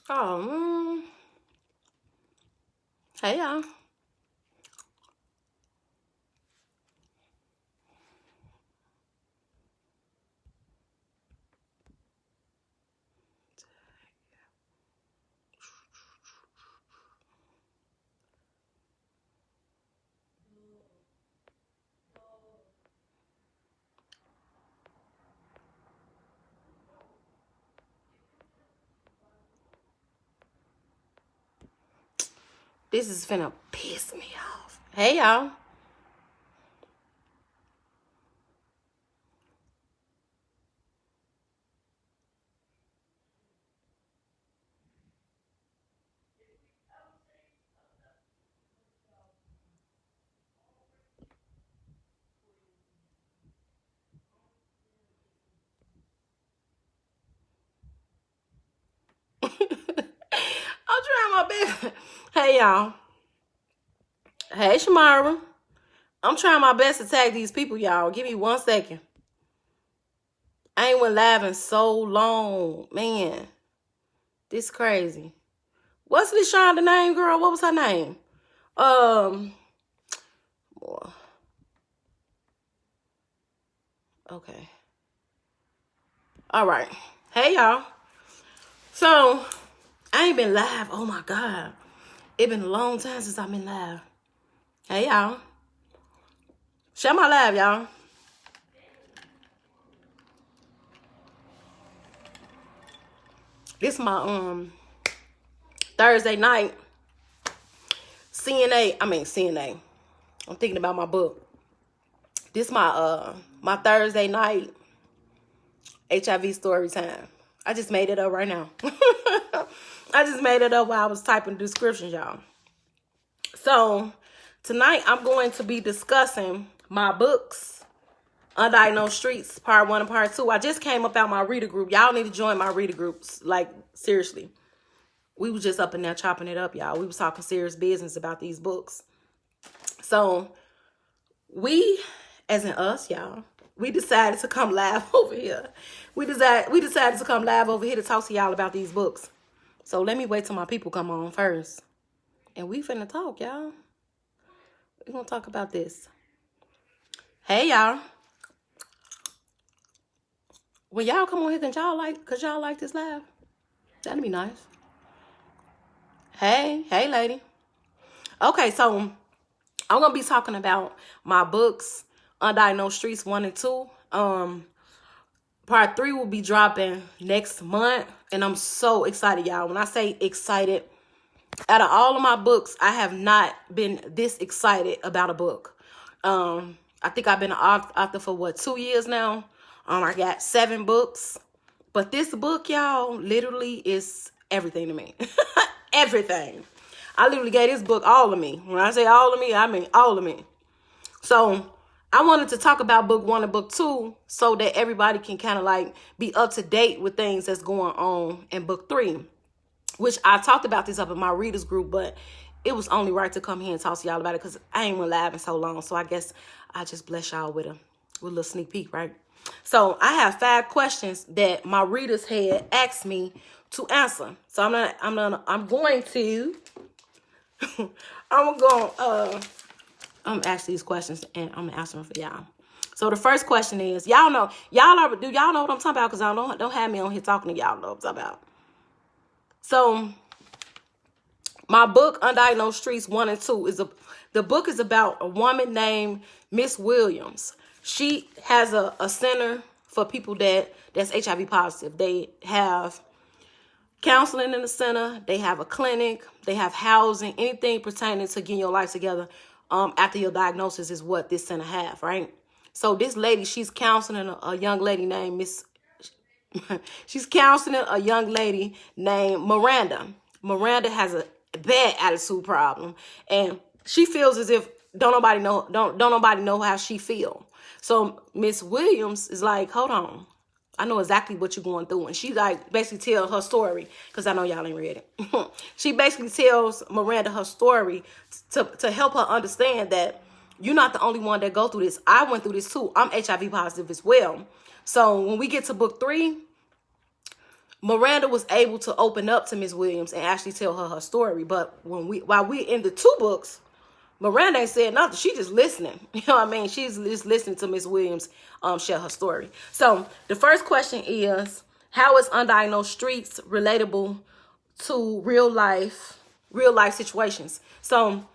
Oh, hey y'all. This is finna piss me off. Hey y'all. I'm trying my best. Hey y'all. Hey Shamara. I'm trying my best to tag these people, y'all. Give me 1 second. I ain't went live in so long. Man. This crazy. What's this Shonda name, girl? What was her name? Boy. Okay. All right. Hey y'all. So I ain't been live. Oh my God. It been a long time since I've been live. Hey y'all. Share my live, y'all. This is my Thursday night CNA. I'm thinking about my book. This my Thursday night HIV story time. I just made it up right now. I just made it up while I was typing the descriptions, y'all. So tonight I'm going to be discussing my books, Undiagnosed Streets, part 1 and part 2. I just came up out my reader group. Y'all need to join my reader groups. Like, seriously. We was just up in there chopping it up, y'all. We was talking serious business about these books. So we, as in us, y'all, we decided to come live over here. We decided to come live over here to talk to y'all about these books. So let me wait till my people come on first. And we finna talk, y'all. We gonna talk about this. Hey, y'all. When y'all come on here, could y'all like this live? That'd be nice. Hey lady. Okay, so I'm gonna be talking about my books, Undiagnosed Streets 1 and 2. Part 3 will be dropping next month, and I'm so excited, y'all. When I say excited, out of all of my books, I have not been this excited about a book. I think I've been an author for 2 years now. I got 7 books, but this book, y'all, literally is everything to me. Everything. I literally gave this book all of me. When I say all of me, I mean all of me. So I wanted to talk about book 1 and book 2 so that everybody can kind of like be up to date with things that's going on in book 3, which I talked about this up in my readers group, but it was only right to come here and talk to y'all about it because I ain't went live in so long. So I guess I just bless y'all with a little sneak peek, right? So I have 5 questions that my readers had asked me to answer. So I'm going to ask these questions and I'm gonna answer them for y'all. So the first question is, do y'all know what I'm talking about? Because I don't have me on here talking to y'all know what I'm talking about. So my book, Undiagnosed Streets 1 and 2, the book is about a woman named Miss Williams. She has a center for people that's HIV positive. They have counseling in the center. They have a clinic. They have housing. Anything pertaining to getting your life together after your diagnosis is what this center have, right? So this lady, she's counseling a young lady named she's counseling a young lady named Miranda. Miranda has a bad attitude problem, and she feels as if don't nobody know how she feel. So Miss Williams is like, hold on, I know exactly what you're going through. And she like basically tells her story, because I know y'all ain't read it. She basically tells Miranda her story to help her understand that you're not the only one that go through this. I went through this too. I'm HIV positive as well. So when we get to book 3, Miranda was able to open up to Miss Williams and actually tell her story. But while we in the two books, Miranda ain't said nothing. She just listening. You know what I mean? She's just listening to Miss Williams share her story. So the first question is, how is Undiagnosed Streets relatable to real life situations? So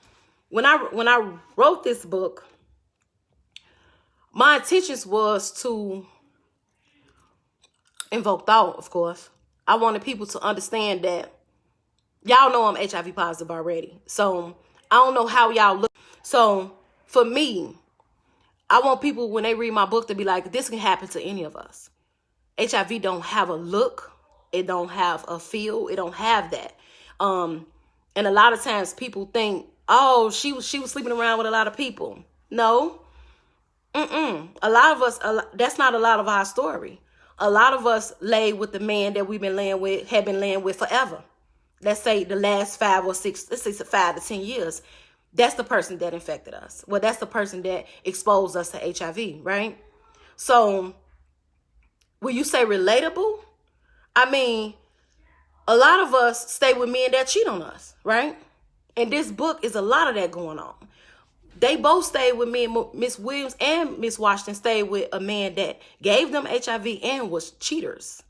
when I wrote this book, my intentions was to invoke thought, of course. I wanted people to understand that y'all know I'm HIV positive already. So I don't know how y'all look. So for me, I want people, when they read my book, to be like, this can happen to any of us. HIV don't have a look. It don't have a feel. It don't have that. And a lot of times people think, oh, she was sleeping around with a lot of people. No. A lot of us, that's not a lot of our story. A lot of us lay with the man that we've been laying with, have been laying with forever. Let's say the last 5 or 6, let's say 5 to 10 years. That's the person that infected us. Well, that's the person that exposed us to HIV, right? So when you say relatable, I mean, a lot of us stay with men that cheat on us, right? And this book is a lot of that going on. They both stayed with me, and Miss Williams and Miss Washington stayed with a man that gave them HIV and was cheaters.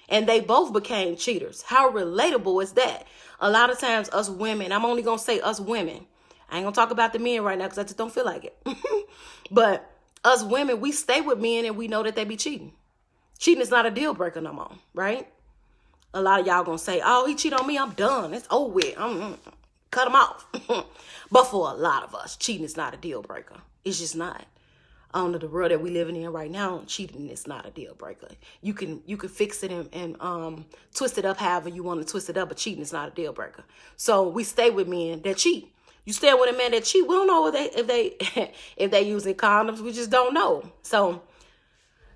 And they both became cheaters. How relatable is that? A lot of times us women, I'm only going to say us women. I ain't going to talk about the men right now because I just don't feel like it. But us women, we stay with men and we know that they be cheating. Cheating is not a deal breaker no more, right? A lot of y'all going to say, oh, he cheated on me, I'm done. It's over with. Cut him off. But for a lot of us, cheating is not a deal breaker. It's just not. Under the world that we living in right now, cheating is not a deal breaker. You can fix it and twist it up however you want to twist it up, but cheating is not a deal breaker. So we stay with men that cheat. You stay with a man that cheat. We don't know if they using condoms. We just don't know. So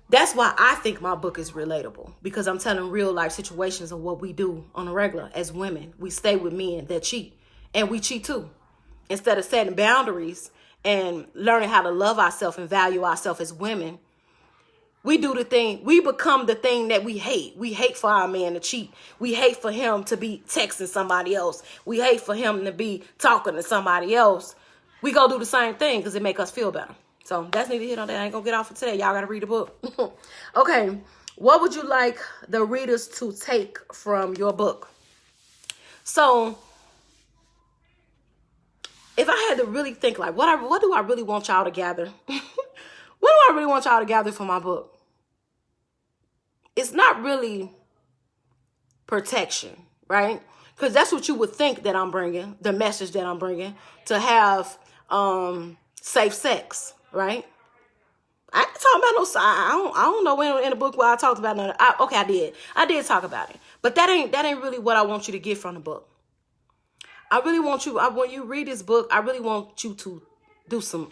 that's why I think my book is relatable, because I'm telling real life situations of what we do on a regular as women. We stay with men that cheat, and we cheat too. Instead of setting boundaries and learning how to love ourselves and value ourselves as women, we do the thing. We become the thing that we hate. We hate for our man to cheat. We hate for him to be texting somebody else. We hate for him to be talking to somebody else. We go do the same thing because it make us feel better. So that's neither here nor there. I ain't gonna get off for today. Y'all gotta read the book. Okay, what would you like the readers to take from your book? So if I had to really think, like, what do I really want y'all to gather? What do I really want y'all to gather from my book? It's not really protection, right? Because that's what you would think that I'm bringing, the message that I'm bringing, to have safe sex, right? I ain't talking about no sign. I don't know when in the book where I talked about none. Okay, I did talk about it, but that ain't really what I want you to get from the book. I really want you, when you read this book, I really want you to do some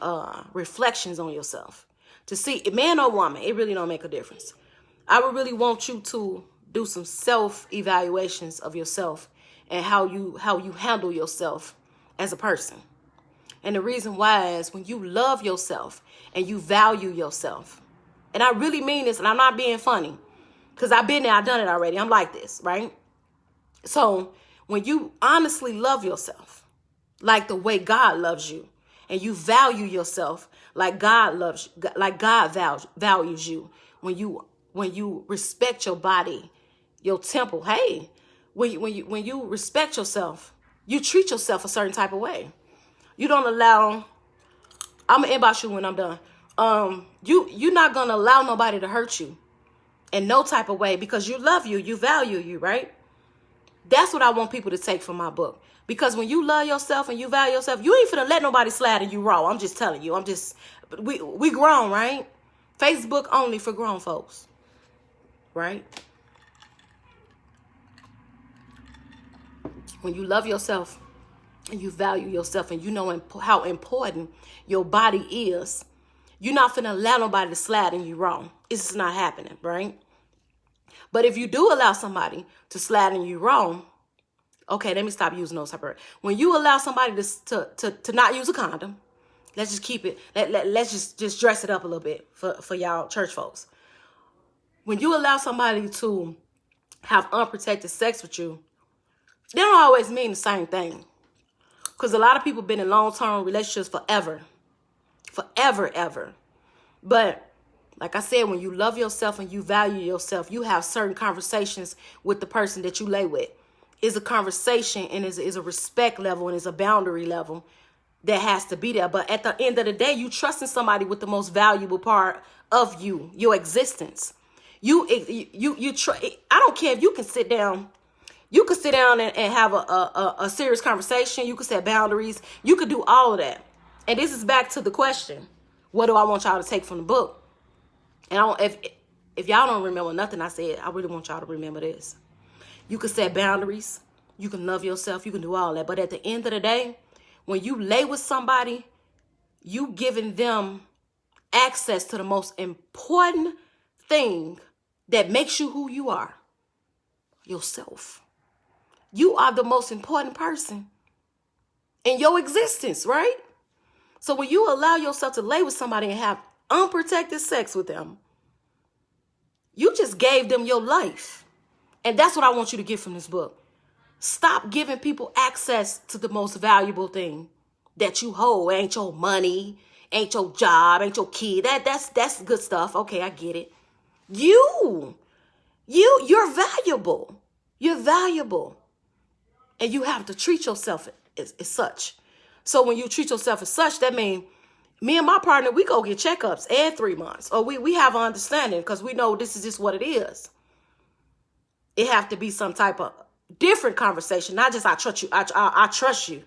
reflections on yourself. To see, man or woman, it really don't make a difference. I would really want you to do some self-evaluations of yourself and how you handle yourself as a person. And the reason why is when you love yourself and you value yourself, and I really mean this, and I'm not being funny, because I've been there, I've done it already. I'm like this, right? So when you honestly love yourself, like the way God loves you, and you value yourself like God loves you, like God values you, when you respect your body, your temple, hey, when you respect yourself, you treat yourself a certain type of way. You don't allow, I'm gonna inbox you when I'm done. You're not gonna allow nobody to hurt you in no type of way because you love you, you value you, right? That's what I want people to take from my book. Because when you love yourself and you value yourself, you ain't finna let nobody slide in you raw. I'm just telling you. We grown, right? Facebook only for grown folks, right? When you love yourself and you value yourself and you know how important your body is, you're not finna allow nobody to slide in you wrong. It's just not happening, right? But if you do allow somebody to slide in you wrong, okay, let me stop using those type of words. When you allow somebody to not use a condom, let's just keep it, let's just dress it up a little bit for y'all church folks. When you allow somebody to have unprotected sex with you, they don't always mean the same thing. Because a lot of people been in long-term relationships forever. Forever, ever. But like I said, when you love yourself and you value yourself, you have certain conversations with the person that you lay with. It's a conversation and is a respect level and it's a boundary level that has to be there. But at the end of the day, you trusting somebody with the most valuable part of you, your existence. I don't care if you can sit down. You could sit down and have a serious conversation. You could set boundaries. You could do all of that. And this is back to the question. What do I want y'all to take from the book? And if y'all don't remember nothing I said, I really want y'all to remember this. You can set boundaries. You can love yourself. You can do all that. But at the end of the day, when you lay with somebody, you giving them access to the most important thing that makes you who you are. Yourself. You are the most important person in your existence, right? So when you allow yourself to lay with somebody and have unprotected sex with them, you just gave them your life. And that's what I want you to get from this book. Stop giving people access to the most valuable thing that you hold. Ain't your money, ain't your job, ain't your kid. That's good stuff. Okay, I get it. You're valuable. You're valuable. And you have to treat yourself as such. So when you treat yourself as such, that means me and my partner, we go get checkups every 3 months. Or we have an understanding because we know this is just what it is. It have to be some type of different conversation. Not just I trust you. I trust you.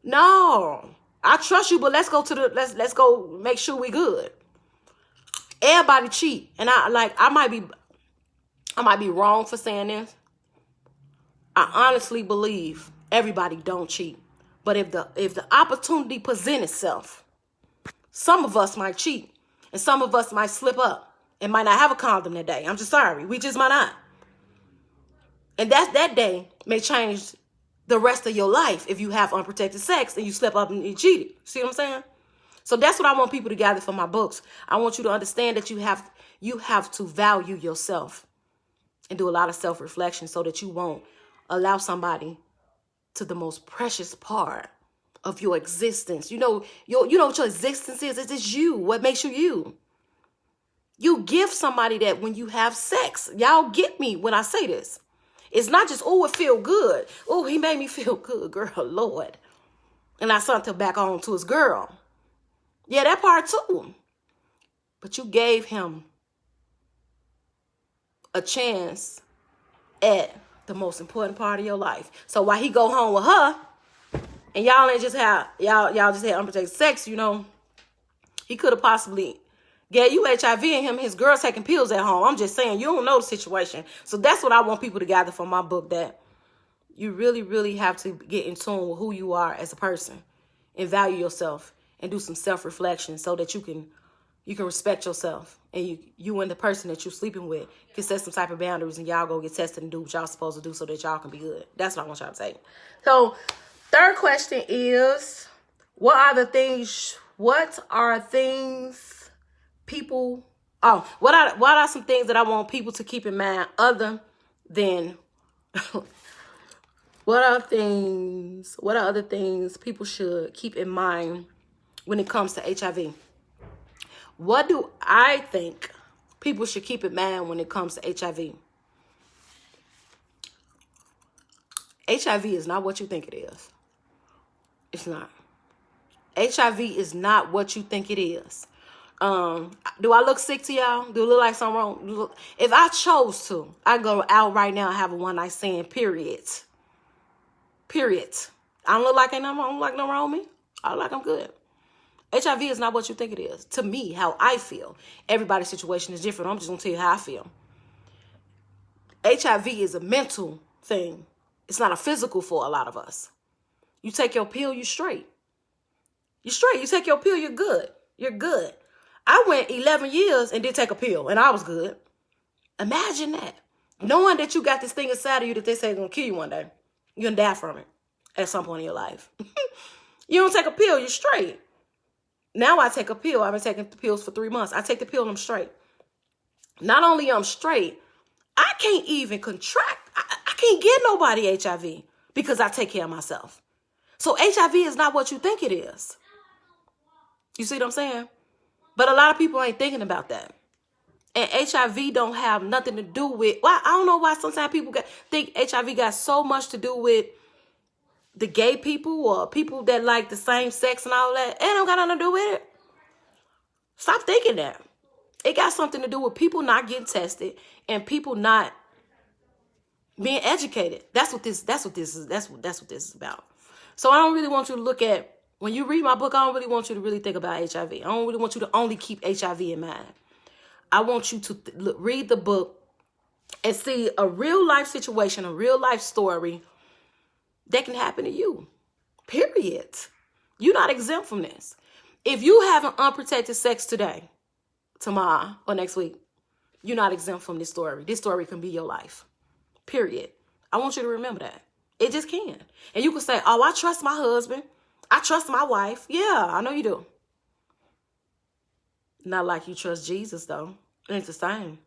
No. I trust you, but let's go make sure we good. Everybody cheat. And I might be wrong for saying this. I honestly believe everybody don't cheat. But if the opportunity presents itself, some of us might cheat. And some of us might slip up and might not have a condom that day. I'm just sorry. We just might not. And that day may change the rest of your life if you have unprotected sex and you slip up and you cheated. See what I'm saying? So that's what I want people to gather from my books. I want you to understand that you have to value yourself and do a lot of self-reflection so that you won't allow somebody to the most precious part of your existence. You know what your existence is? It's just you. What makes you you? You give somebody that when you have sex. Y'all get me when I say this. It's not just, oh, it feel good. Oh, he made me feel good, girl, Lord. And I sent him back on to his girl. Yeah, that part too. But you gave him a chance at the most important part of your life. So while he go home with her, and y'all just had unprotected sex, he could have possibly gave you HIV and his girl taking pills at home. I'm just saying, you don't know the situation. So that's what I want people to gather from my book, that you really, really have to get in tune with who you are as a person and value yourself and do some self-reflection so that you can respect yourself, and you and the person that you're sleeping with can set some type of boundaries, and y'all go get tested and do what y'all supposed to do so that y'all can be good. That's what I want y'all to say. So third question is, what are some things that I want people to keep in mind other than what are other things people should keep in mind when it comes to HIV? What do I think people should keep in mind when it comes to HIV? HIV is not what you think it is. It's not. HIV is not what you think it is. Do I look sick to y'all? Do it look like something wrong? If I chose to, I'd go out right now and have a one-night stand, period. Period. I don't look like ain't nothing wrong. I don't like nothing wrong with me. I look like I'm good. HIV is not what you think it is. To me, how I feel. Everybody's situation is different. I'm just going to tell you how I feel. HIV is a mental thing. It's not a physical for a lot of us. You take your pill, you're straight. You're straight. You take your pill, you're good. You're good. I went 11 years and didn't take a pill, and I was good. Imagine that. Knowing that you got this thing inside of you that they say is going to kill you one day. You're going to die from it at some point in your life. You don't take a pill, you're straight. Now I take a pill. I've been taking the pills for 3 months. I take the pill and I'm straight. Not only I'm straight, I can't even contract. I can't get nobody HIV because I take care of myself. So HIV is not what you think it is. You see what I'm saying? But a lot of people ain't thinking about that. And HIV don't have nothing to do with, well, I don't know why sometimes people think HIV got so much to do with the gay people or people that like the same sex and all that. It don't got nothing to do with it. Stop thinking that. It got something to do with people not getting tested and people not being educated. That's what this is about. So I don't really want you to look at, when you read my book, I don't really want you to really think about HIV. I don't really want you to only keep HIV in mind. I want you to read the book and see a real life situation, a real life story that can happen to you. Period. You're not exempt from this. If you have an unprotected sex today, tomorrow, or next week, you're not exempt from this story. This story can be your life. Period. I want you to remember that. It just can. And you can say, oh, I trust my husband. I trust my wife. Yeah, I know you do. Not like you trust Jesus, though. It ain't the same.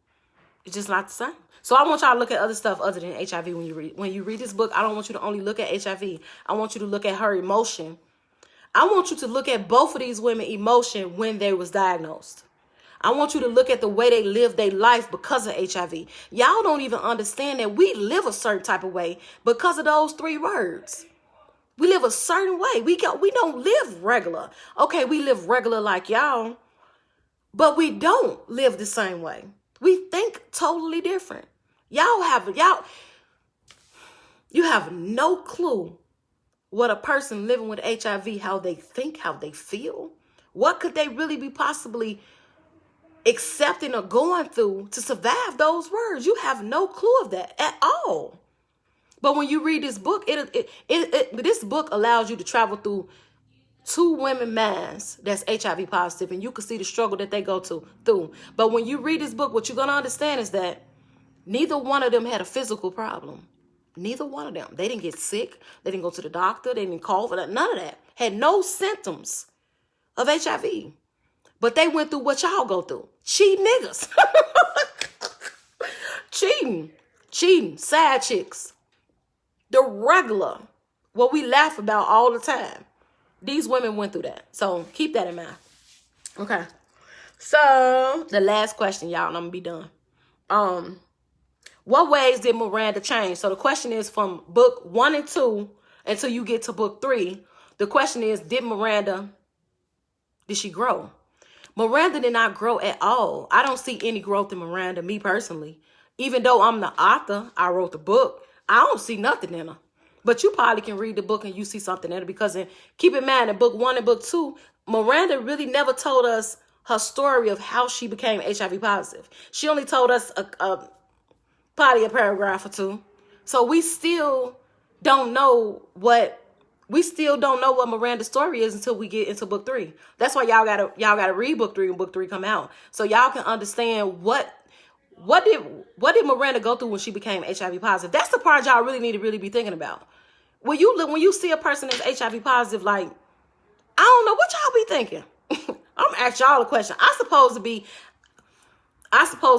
It's just not the same. So I want y'all to look at other stuff other than HIV when you read. When you read this book, I don't want you to only look at HIV. I want you to look at her emotion. I want you to look at both of these women' emotion when they was diagnosed. I want you to look at the way they live their life because of HIV. Y'all don't even understand that we live a certain type of way because of those 3 words. We live a certain way. We don't live regular. Okay, we live regular like y'all, but we don't live the same way. We think totally different. You have no clue what a person living with HIV, how they think, how they feel. What could they really be possibly accepting or going through to survive those words? You have no clue of that at all. But when you read this book, this book allows you to travel through 2 women minds that's HIV positive, and you can see the struggle that they go through. But when you read this book, what you're going to understand is that neither one of them had a physical problem. Neither one of them. They didn't get sick. They didn't go to the doctor. They didn't call for that. None of that. Had no symptoms of HIV. But they went through what y'all go through. Cheating niggas. Cheating. Side chicks. The regular. What we laugh about all the time. These women went through that. So keep that in mind. Okay. So the last question, y'all, and I'm going to be done. What ways did Miranda change? So the question is from book 1 and 2 until you get to book 3. The question is, did she grow? Miranda did not grow at all. I don't see any growth in Miranda, me personally. Even though I'm the author, I wrote the book, I don't see nothing in her. But you probably can read the book and you see something in it, because keep in mind, in book 1 and book 2, Miranda really never told us her story of how she became HIV positive. She only told us probably a paragraph or 2. So we still don't know what Miranda's story is until we get into book 3. That's why y'all gotta read book 3 when book 3 come out, so y'all can understand what did Miranda go through when she became HIV positive. That's the part y'all really need to really be thinking about. When you see a person that's HIV positive, like, I don't know what y'all be thinking. I'm gonna ask y'all a question. I supposed to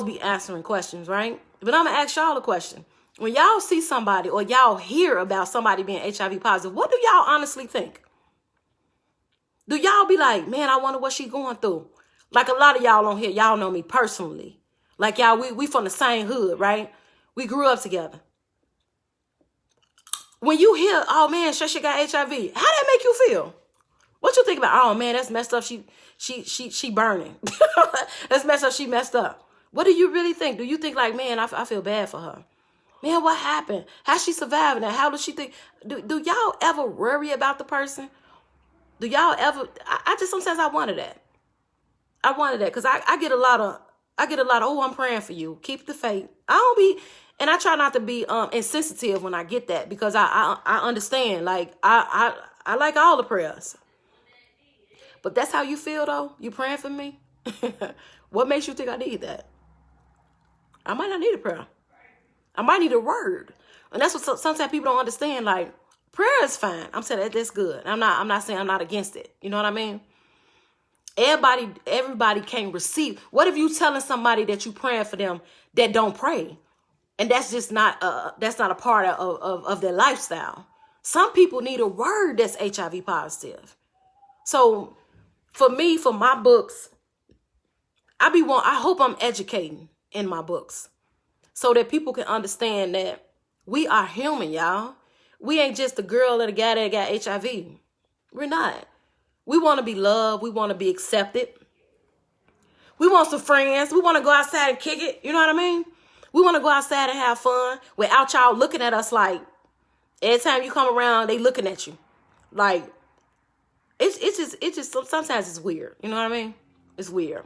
be answering questions, right? But I'm gonna ask y'all a question. When y'all see somebody or y'all hear about somebody being HIV positive, what do y'all honestly think? Do y'all be like, man, I wonder what she going through? Like a lot of y'all on here, y'all know me personally. Like y'all, we from the same hood, right? We grew up together. When you hear, oh man, she got HIV, how that make you feel? What you think about? Oh man, that's messed up. She burning. That's messed up. She messed up. What do you really think? Do you think like, man, I feel bad for her? Man, what happened? How's she surviving that? How does she think? Do y'all ever worry about the person? Do y'all ever? I just sometimes I wonder that. I wonder that because I get a lot of, oh, I'm praying for you. Keep the faith. And I try not to be insensitive when I get that, because I understand. Like I like all the prayers. But that's how you feel though? You praying for me? What makes you think I need that? I might not need a prayer. I might need a word. And that's what sometimes people don't understand. Like, prayer is fine. I'm saying that's good. I'm not saying I'm not against it. You know what I mean? Everybody can't receive. What if you telling somebody that you praying for them that don't pray? And that's just not a part of their lifestyle. Some people need a word that's HIV positive. So for me, for my books, I hope I'm educating in my books so that people can understand that we are human, y'all. We ain't just a girl or a guy that got HIV. We're not. We want to be loved. We want to be accepted. We want some friends. We want to go outside and kick it. You know what I mean? We want to go outside and have fun without y'all looking at us like, every time you come around, they looking at you. Like, it's just sometimes it's weird. You know what I mean? It's weird.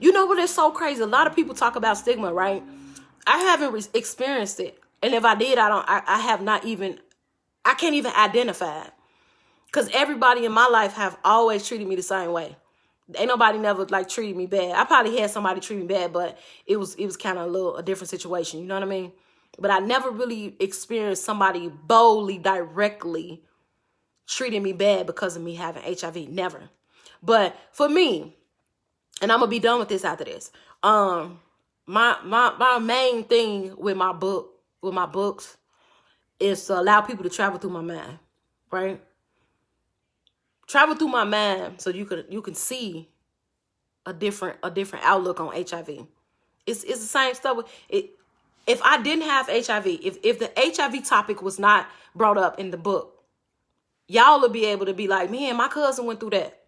You know what is so crazy? A lot of people talk about stigma, right? I haven't experienced it. And if I did, I can't even identify it. Because everybody in my life have always treated me the same way. Ain't nobody never like treated me bad. I probably had somebody treat me bad, but it was kind of a different situation. You know what I mean? But I never really experienced somebody boldly, directly treating me bad because of me having HIV. Never. But for me, and I'm gonna be done with this after this. My main thing with my books is to allow people to travel through my mind, right? Travel through my mind so you can see a different outlook on HIV. It's the same stuff. If I didn't have HIV, if the HIV topic was not brought up in the book, y'all would be able to be like, man, my cousin went through that.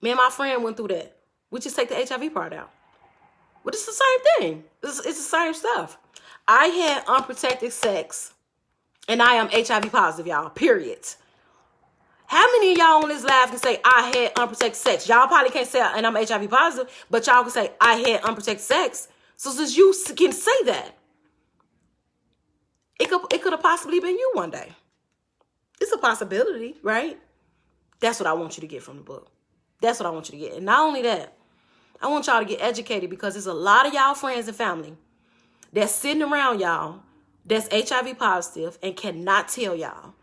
Man, my friend went through that. We just take the HIV part out. But it's the same thing. It's the same stuff. I had unprotected sex, and I am HIV positive, y'all, period. How many of y'all on this live can say, I had unprotected sex? Y'all probably can't say, and I'm HIV positive, but y'all can say, I had unprotected sex. So since you can say that, it could have possibly been you one day. It's a possibility, right? That's what I want you to get from the book. That's what I want you to get. And not only that, I want y'all to get educated because there's a lot of y'all friends and family that's sitting around y'all that's HIV positive and cannot tell y'all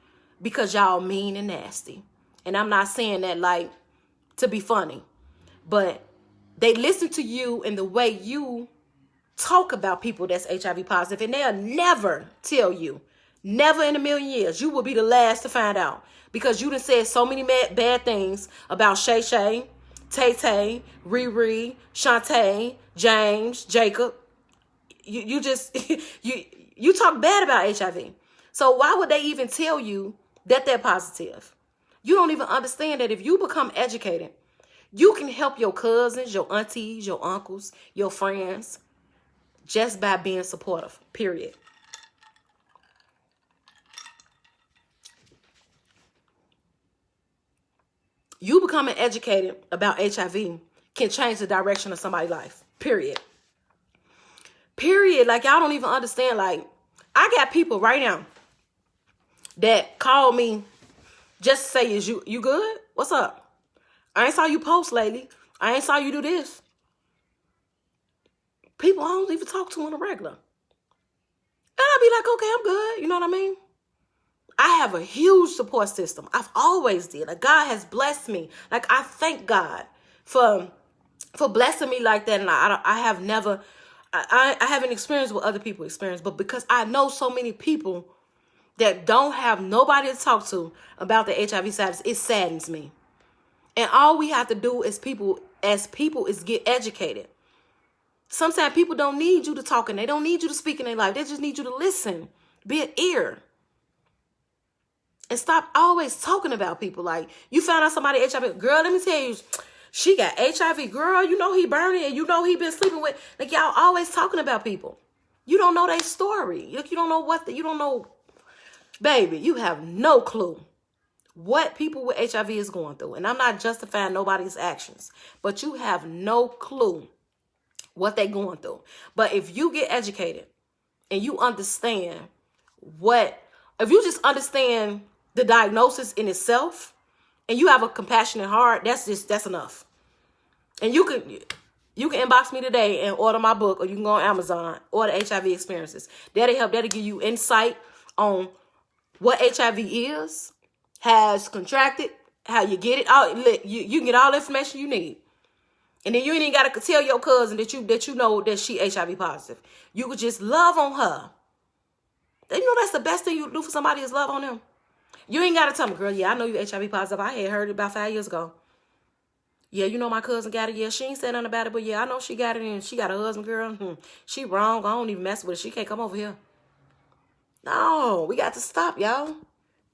because y'all mean and nasty. And I'm not saying that like to be funny, but they listen to you and the way you talk about people that's HIV positive, and they'll never tell you, never in a million years. You will be the last to find out because you done said so many bad things about Shay Shay, Tay Tay, Riri, Shantae, James, Jacob. You just, you talk bad about HIV. So why would they even tell you that they're positive? You don't even understand that if you become educated, you can help your cousins, your aunties, your uncles, your friends, just by being supportive, period. You becoming educated about HIV can change the direction of somebody's life, period. Period. Like, y'all don't even understand. Like, I got people right now that call me just to say, is you good? What's up? I ain't saw you post lately. I ain't saw you do this. People I don't even talk to on a regular. And I'll be like, okay, I'm good. You know what I mean? I have a huge support system. I've always did. Like, God has blessed me. Like, I thank God for blessing me like that. And I have never, I haven't experienced what other people experience, but because I know so many people that don't have nobody to talk to about the HIV status, it saddens me. And all we have to do as people is get educated. Sometimes people don't need you to talk and they don't need you to speak in their life. They just need you to listen. Be an ear. And stop always talking about people. Like, you found out somebody HIV. Girl, let me tell you, she got HIV. Girl, you know he burning and you know he been sleeping with. Like, y'all always talking about people. You don't know their story. Like, you don't know you don't know. Baby, you have no clue what people with HIV is going through. And I'm not justifying nobody's actions, but you have no clue what they going through. But if you get educated and you understand if you just understand the diagnosis in itself and you have a compassionate heart, that's enough. And you can inbox me today and order my book, or you can go on Amazon, order HIV Experiences. That'll give you insight on what HIV is, has contracted, how you get it. You can get all the information you need. And then you ain't even got to tell your cousin that you know that she HIV positive. You could just love on her. You know that's the best thing you do for somebody is love on them. You ain't got to tell them, girl, yeah, I know you HIV positive. I had heard it about 5 years ago. Yeah, you know my cousin got it. Yeah, she ain't said nothing about it, but yeah, I know she got it and she got a husband, girl. She wrong. I don't even mess with her. She can't come over here. No, we got to stop, y'all.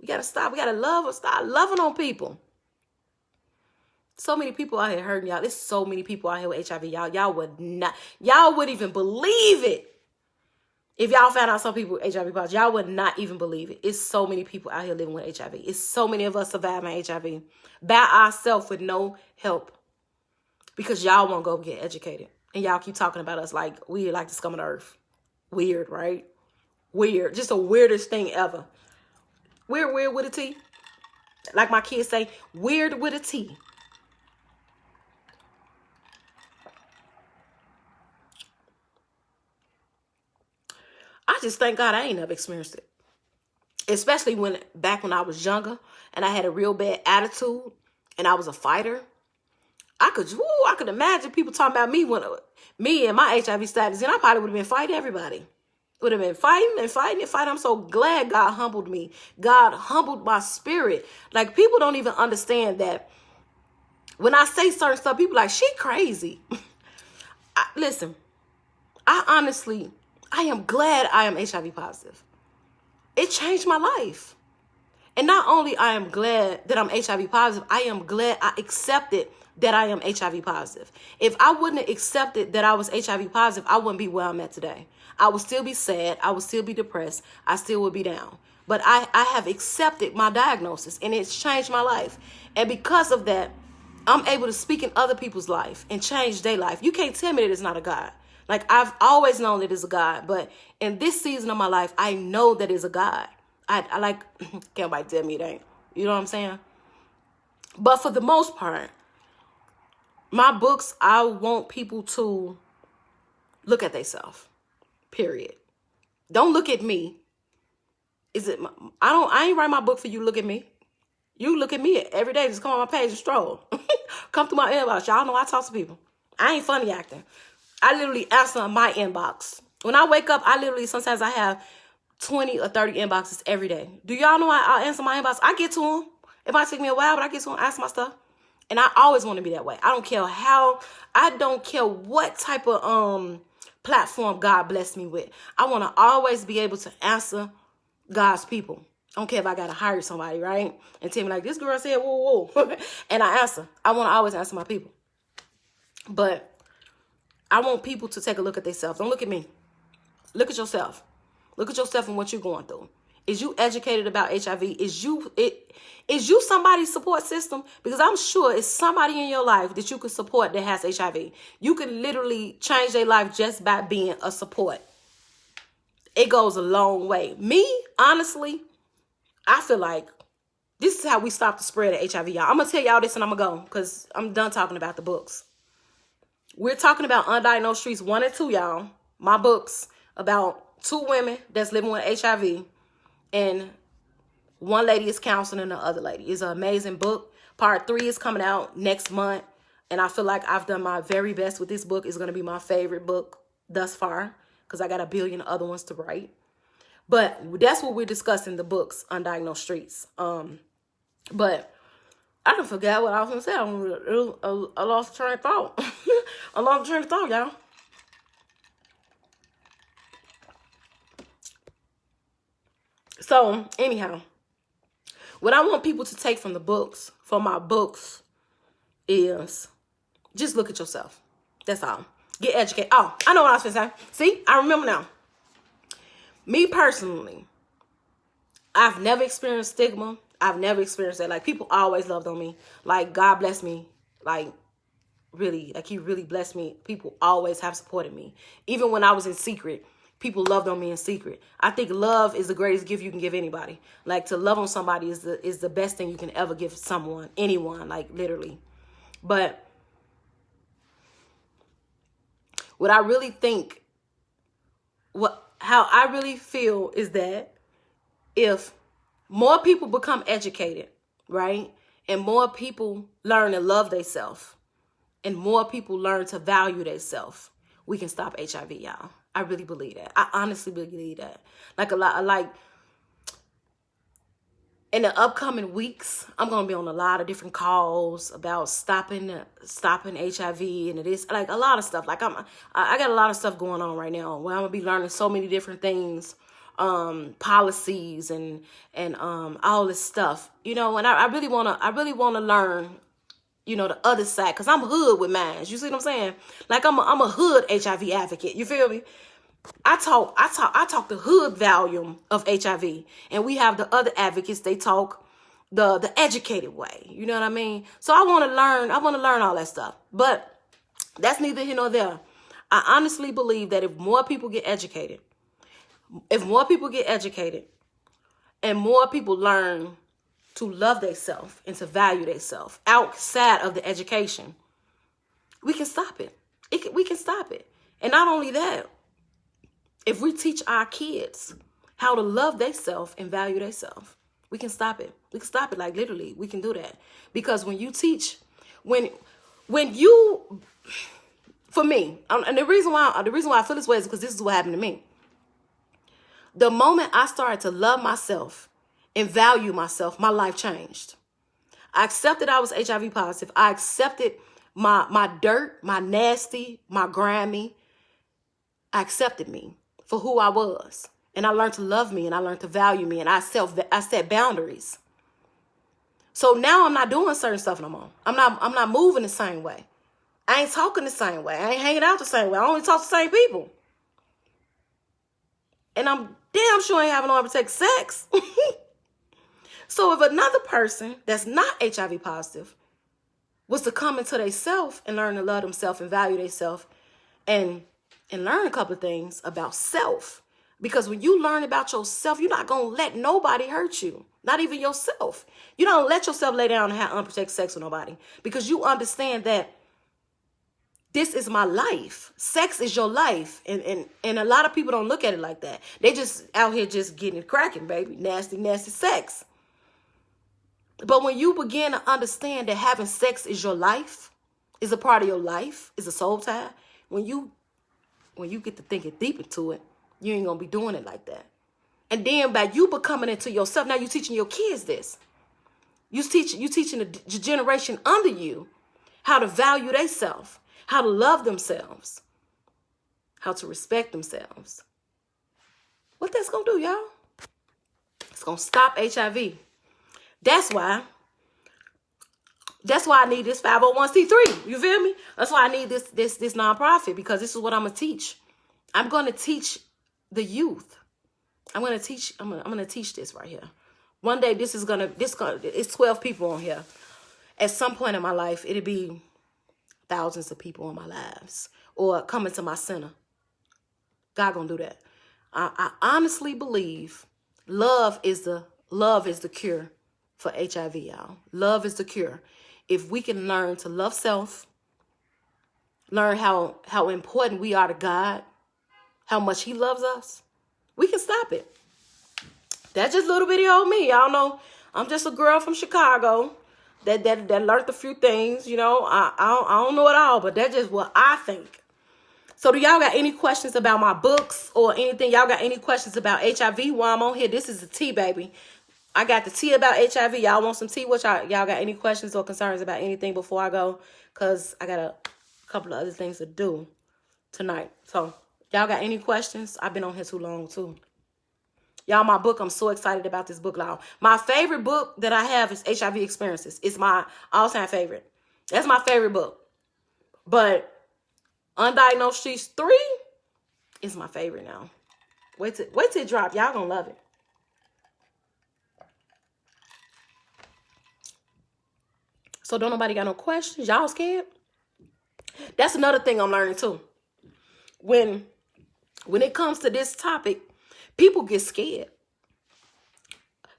We got to stop. We got to love or stop loving on people. So many people out here hurting, y'all. There's so many people out here with HIV, y'all. Y'all wouldn't even believe it. If y'all found out some people with HIV positive, y'all would not even believe it. It's so many people out here living with HIV. It's so many of us surviving HIV by ourselves with no help. Because y'all won't go get educated. And y'all keep talking about us like we like the scum of the earth. Weird, right? Weird. Just the weirdest thing ever. Weird with a T. Like my kids say, weird with a T. I just thank God I ain't never experienced it. Especially back when I was younger and I had a real bad attitude and I was a fighter. I could imagine people talking about me and my HIV status, and I probably would have been fighting everybody. Would have been fighting and fighting and fighting. I'm so glad God humbled me. God humbled my spirit. Like, people don't even understand that when I say certain stuff, people like, she crazy. Listen, I am glad I am HIV positive. It changed my life. And not only I am glad that I'm HIV positive, I am glad I accepted that I am HIV positive. If I wouldn't have accepted that I was HIV positive, I wouldn't be where I'm at today. I would still be sad. I would still be depressed. I still would be down. But I have accepted my diagnosis, and it's changed my life. And because of that, I'm able to speak in other people's life and change their life. You can't tell me that it's not a God. Like, I've always known that it's a God. But in this season of my life, I know that it's a God. I like, can't nobody tell me it ain't. You know what I'm saying? But for the most part, my books, I want people to look at themselves. Period. Don't look at me. I ain't write my book for you to look at me. You look at me every day. Just come on my page and stroll. Come through my inbox. Y'all know I talk to people. I ain't funny acting. I literally answer my inbox. When I wake up, sometimes I have 20 or 30 inboxes every day. Do y'all know I answer my inbox? I get to them. It might take me a while, but I get to them, answer my stuff. And I always want to be that way. I don't care what type of platform God blessed me with. I want to always be able to answer God's people. I don't care if I got to hire somebody, right? And tell me like, this girl said, whoa, whoa. And I answer. I want to always answer my people. But I want people to take a look at themselves. Don't look at me. Look at yourself. Look at yourself and what you're going through. Is you educated about HIV? Is you somebody's support system? Because I'm sure it's somebody in your life that you could support that has HIV. You can literally change their life just by being a support. It goes a long way. Me, honestly, I feel like this is how we stop the spread of HIV, y'all. I'm going to tell y'all this and I'm going to go because I'm done talking about the books. We're talking about Undiagnosed Streets 1 and 2, y'all. My books about 2 women that's living with HIV. And one lady is counseling the other lady. It's an amazing book. Part 3 is coming out next month. And I feel like I've done my very best with this book. It's going to be my favorite book thus far because I got a billion other ones to write. But that's what we're discussing, the books, Undiagnosed Streets. But I done forgot what I was going to say. I lost train of thought. I lost train of thought, y'all. So, anyhow, what I want people to take from my books, is just look at yourself. That's all. Get educated. Oh, I know what I was going to say. See, I remember now. Me personally, I've never experienced stigma. I've never experienced that. Like, people always loved on me. Like, God bless me. Like, really, like, he really blessed me. People always have supported me. Even when I was in secret, people loved on me in secret. I think love is the greatest gift you can give anybody. Like, to love on somebody is the best thing you can ever give someone, anyone, like, literally. But what I really think, how I really feel is that if more people become educated, right, and more people learn to love themselves, and more people learn to value themselves, we can stop HIV, y'all. I really believe that. I honestly believe that. Like in the upcoming weeks, I'm gonna be on a lot of different calls about stopping HIV, and it is like a lot of stuff. Like I got a lot of stuff going on right now where I'm gonna be learning so many different things, policies and all this stuff, you know. And I really wanna learn, you know, the other side, because I'm hood with mine. You see what I'm saying? Like I'm a hood HIV advocate. You feel me? I talk the hood volume of HIV, and we have the other advocates. They talk the educated way. You know what I mean? So I want to learn all that stuff. But that's neither here nor there. I honestly believe that if more people get educated, and more people learn to love themselves and to value themselves outside of the education, we can stop it. We can stop it. And not only that, if we teach our kids how to love themselves and value themselves, we can stop it. We can stop it. Like literally, we can do that. Because when you teach, when you, for me, and the reason why I feel this way is because this is what happened to me. The moment I started to love myself and value myself, my life changed. I accepted I was HIV positive. I accepted my dirt, my nasty, my grimy. I accepted me for who I was. And I learned to love me, and I learned to value me, and I set boundaries. So now I'm not doing certain stuff no more. I'm not moving the same way. I ain't talking the same way. I ain't hanging out the same way. I only talk to the same people. And I'm damn sure I ain't having no unprotected sex. So if another person that's not HIV positive was to come into themselves and learn to love themselves and value themselves and learn a couple of things about self. Because when you learn about yourself, you're not going to let nobody hurt you. Not even yourself. You don't let yourself lay down and have unprotected sex with nobody. Because you understand that this is my life. Sex is your life. And a lot of people don't look at it like that. They just out here just getting it cracking, baby. Nasty, nasty sex. But when you begin to understand that having sex is your life, is a part of your life, is a soul tie, when you get to thinking deep into it, you ain't gonna be doing it like that. And then by you becoming into yourself, now you teaching your kids this. You teaching the generation under you how to value themselves, how to love themselves, how to respect themselves. What that's gonna do, y'all? It's gonna stop HIV. That's why I need this 501c3. You feel me? That's why I need this nonprofit, because this is what I'm gonna teach. I'm gonna teach the youth. I'm gonna teach this right here. One day it's 12 people on here. At some point in my life, it'll be thousands of people in my lives or coming to my center. God gonna do that. I honestly believe love is the cure for HIV, y'all. Love is the cure. If we can learn to love self, learn how important we are to God, how much he loves us, we can stop it. That's just a little bitty old me. Y'all know I'm just a girl from Chicago that learned a few things. You know, I don't know it all, but that's just what I think. So do y'all got any questions about my books or anything? Y'all got any questions about HIV while I'm on here? This is the tea, baby. I got the tea about HIV. Y'all want some tea? Y'all got any questions or concerns about anything before I go? Because I got a couple of other things to do tonight. So y'all got any questions? I've been on here too long, too. Y'all, my book, I'm so excited about this book, y'all. My favorite book that I have is HIV Experiences. It's my all-time favorite. That's my favorite book. But Undiagnosed Street 3 is my favorite now. Wait till it drop. Y'all gonna love it. So don't nobody got no questions? Y'all scared? That's another thing I'm learning too. When it comes to this topic, people get scared.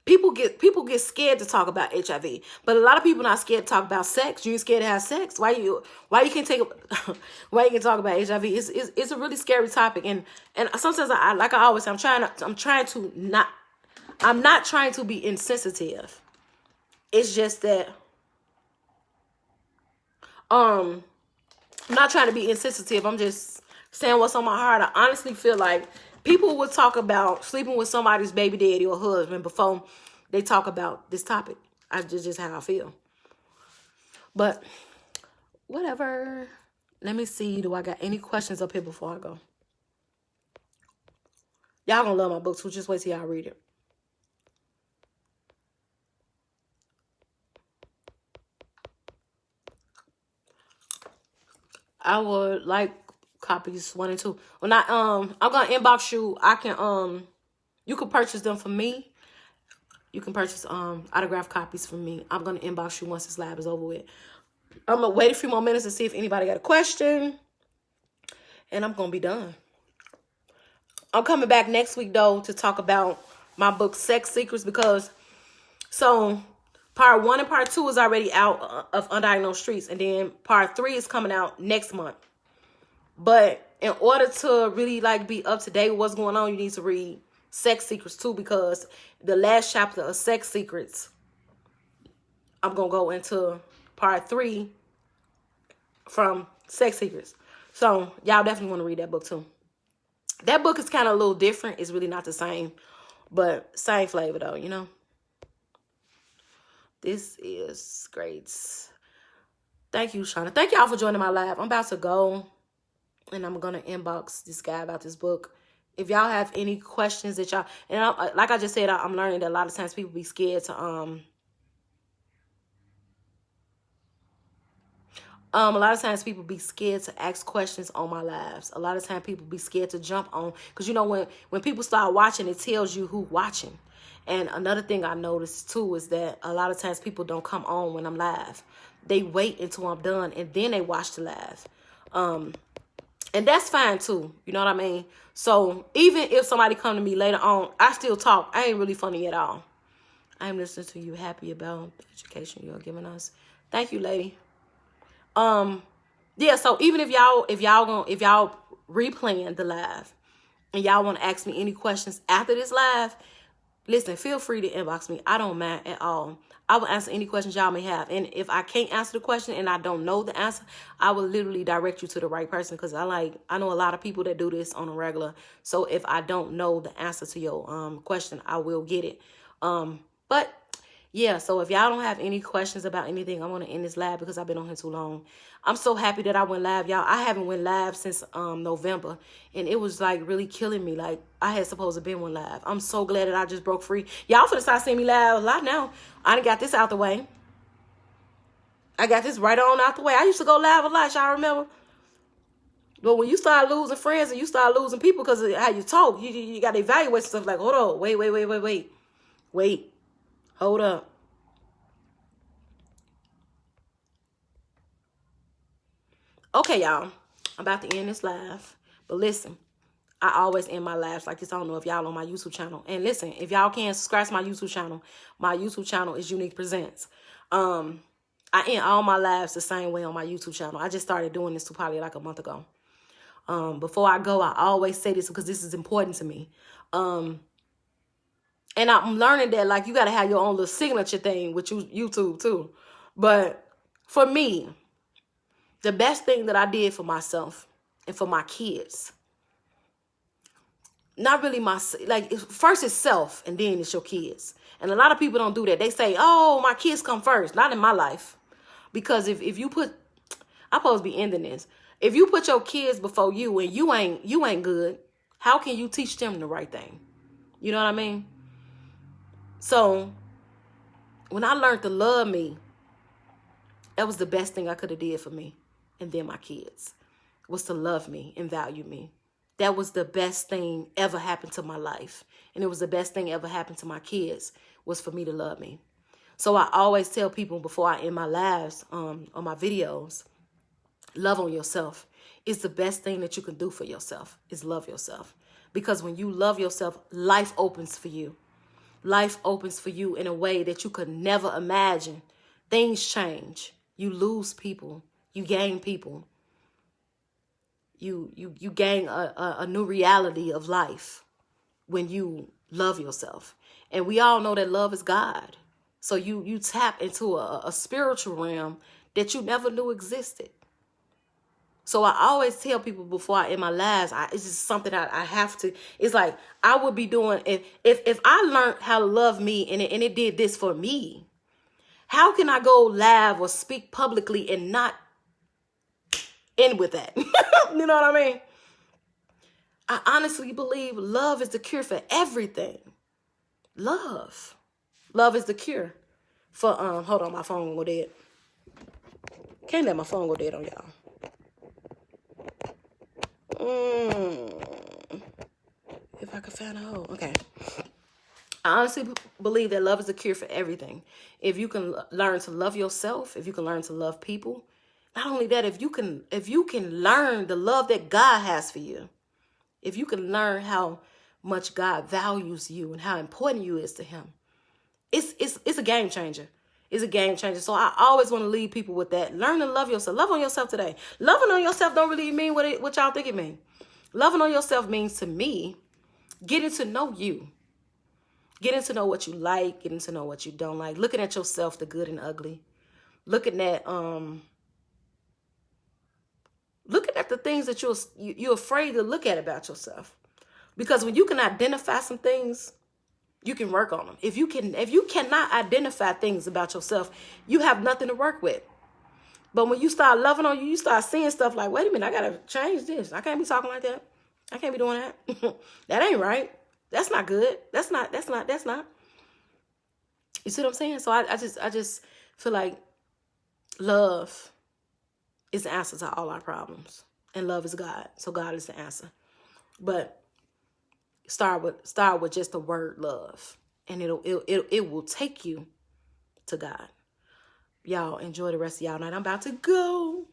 People get scared to talk about HIV. But a lot of people not scared to talk about sex. You ain't scared to have sex. Why you can't why you can talk about HIV? It's a really scary topic. And sometimes I'm not trying to be insensitive. It's just that I'm not trying to be insensitive. I'm just saying what's on my heart. I honestly feel like people would talk about sleeping with somebody's baby daddy or husband before they talk about this topic. I just how I feel. But whatever. Let me see. Do I got any questions up here before I go? Y'all gonna love my books. So just wait till y'all read it. I would like copies 1 and 2. When I'm gonna inbox you. I can you can purchase them from me. You can purchase autographed copies from me. I'm gonna inbox you once this lab is over with. I'm gonna wait a few more minutes to see if anybody got a question, and I'm gonna be done. I'm coming back next week though to talk about my book Sex Secrets, because part 1 and part 2 is already out of Undiagnosed Streets, and then part 3 is coming out next month. But in order to really like be up to date with what's going on, you need to read Sex Secrets too, because the last chapter of Sex Secrets, I'm gonna go into part 3 from Sex Secrets. So y'all definitely want to read that book too. That book is kind of a little different. It's really not the same, but same flavor though, you know. This is great. Thank you, Shauna. Thank y'all for joining my live. I'm about to go, and I'm going to inbox this guy about this book. If y'all have any questions that y'all... And like I just said, I'm learning that a lot of times people be scared to... a lot of times people be scared to ask questions on my lives. A lot of times people be scared to jump on. Because, you know, when people start watching, it tells you who's watching. And another thing I noticed, too, is that a lot of times people don't come on when I'm live. They wait until I'm done, and then they watch the live. And that's fine, too. You know what I mean? So even if somebody come to me later on, I still talk. I ain't really funny at all. I'm listening to you, happy about the education you're giving us. Thank you, lady. Yeah, so even if y'all replaying the live and y'all want to ask me any questions after this live, listen, feel free to inbox me. I don't mind at all. I will answer any questions y'all may have. And if I can't answer the question and I don't know the answer, I will literally direct you to the right person, because I know a lot of people that do this on a regular. So if I don't know the answer to your question, I will get it. But yeah, so if y'all don't have any questions about anything, I'm going to end this live because I've been on here too long. I'm so happy that I went live, y'all. I haven't went live since November, and it was like really killing me. Like I had supposed to been one live. I'm so glad that I just broke free. Y'all finna start seeing me live a lot now. I done got this out the way. I got this right on out the way. I used to go live a lot, y'all remember? But when you start losing friends and you start losing people because of how you talk, you got to evaluate stuff like, hold on, wait. Hold up. Okay, y'all. I'm about to end this live. But listen, I always end my lives like this. I don't know if y'all on my YouTube channel. And listen, if y'all can subscribe to my YouTube channel is Unique Presents. I end all my lives the same way on my YouTube channel. I just started doing this probably like a month ago. Before I go, I always say this because this is important to me. And I'm learning that, like, you got to have your own little signature thing with YouTube, too. But for me, the best thing that I did for myself and for my kids, not really first it's self and then it's your kids. And a lot of people don't do that. They say, oh, my kids come first. Not in my life. Because if you put, I'm supposed to be ending this. If you put your kids before you and you ain't good, how can you teach them the right thing? You know what I mean? So when I learned to love me, that was the best thing I could have did for me. And then my kids was to love me and value me. That was the best thing ever happened to my life. And it was the best thing ever happened to my kids was for me to love me. So I always tell people before I end my lives on my videos, love on yourself. It's the best thing that you can do for yourself is love yourself. Because when you love yourself, life opens for you. Life opens for you in a way that you could never imagine. Things change. You lose people. You gain people. You gain a new reality of life when you love yourself. And we all know that love is God. So you tap into a spiritual realm that you never knew existed. So I always tell people before I end my lives, it's just something I have to. It's like I would be doing if I learned how to love me and it did this for me. How can I go live or speak publicly and not end with that? You know what I mean? I honestly believe love is the cure for everything. Love is the cure for hold on, my phone go dead. Can't let my phone go dead on y'all. If I could find a hole. Okay. I honestly believe that love is the cure for everything. If you can learn to love yourself, if you can learn to love people, not only that, if you can learn the love that God has for you, if you can learn how much God values you and how important you is to him, it's a game changer. It's a game changer. So I always want to leave people with that. Learn to love yourself. Love on yourself today. Loving on yourself don't really mean what y'all think it means. Loving on yourself means, to me, getting to know you. Getting to know what you like, getting to know what you don't like, looking at yourself, the good and ugly, looking at the things that you're afraid to look at about yourself. Because when you can identify some things, you can work on them. If you cannot identify things about yourself, you have nothing to work with. But when you start loving on you, you start seeing stuff like, wait a minute, I gotta change this. I can't be talking like that. I can't be doing that. That ain't right. That's not good. That's not. You see what I'm saying? So I just feel like love is the answer to all our problems. And love is God. So God is the answer. But start with just the word love. And it will take you to God. Y'all enjoy the rest of y'all night. I'm about to go.